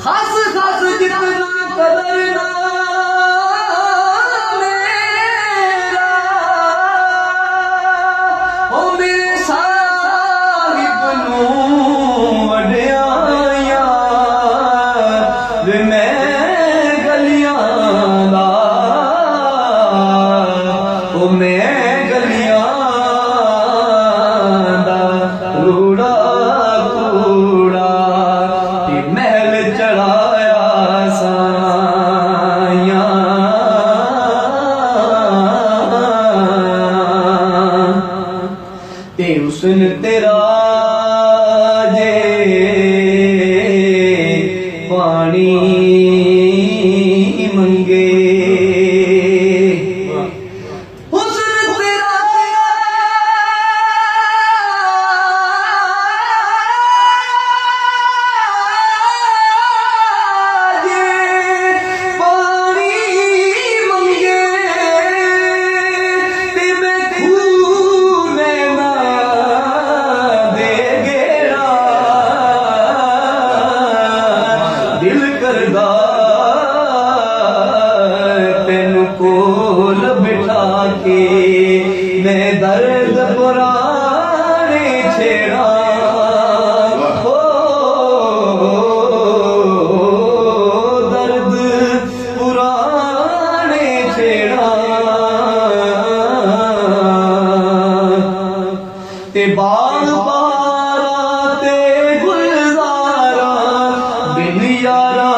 हस हस जितना कदर ना मेरा ओ मेरे साहिब नूं वड्याया वे मैं गलियां दा ओ मैं गलियां दा रूड़ा कूड़ा ते महल चढ़ाया साया ते हुस्न तेरा जे पानी मंगे हुस्न तेरा जे पानी मंगे ते मैं खून ना दे गेड़ा दिल करदा तेनू कोल बिठा के मैं दर्द पुराने छेड़ा हो दर्द पुराने छेड़ा ते बाग बहारा ते गुलजारा बिन यारा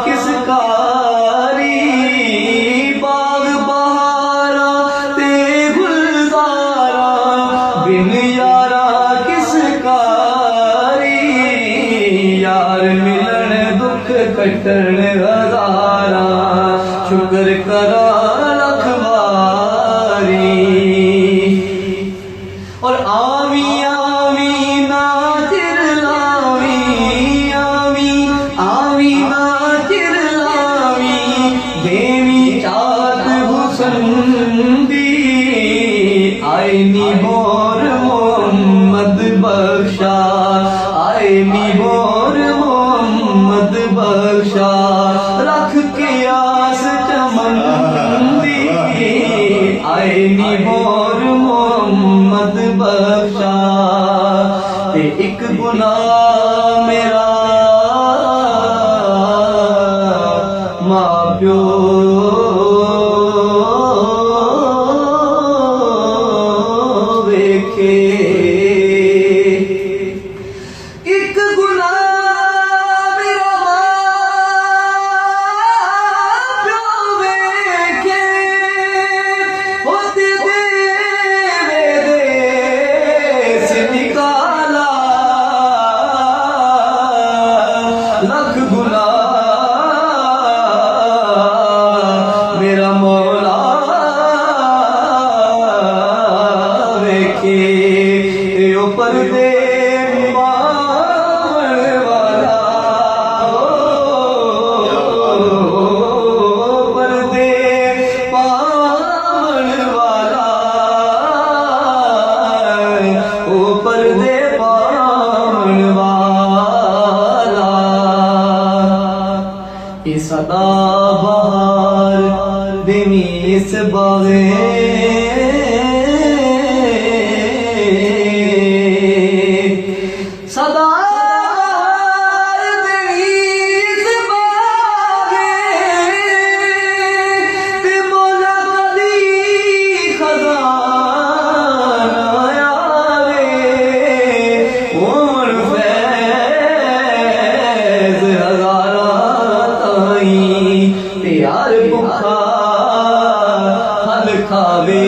किस कारी बाग बहारा ते गुलजारा बिन यारा किस कारी यार मिलन दुख कटण हजारा शुक्र करा लख बारी और आवी आवी ना चिर लावी आवी आवी ना चिर लावी देवी चात हुसन दी आए नी मोर मोहम्मद बख्शा आए नी मोर मोहम्मद बख्शा रख के आस चमन दी आए नी मोर मोहम्मद बख्शा ते एक गुनाह मेरा मां प्यो वेखे एक गुनाह मेरा मां प्यो वेखे होते निकाला लख गुनाह मेरा मौला वेखे ओ पर्दे पावन वाला ओ पर्दे पावन वाला ओ पर्दे पावन वाला ये सदा बहार देवी इस बागे सदा देवी इस बागे ते मौला कदी खजाना आवे ओण फैज़ हज़ारा ताईं ते यार भुखा हल खावे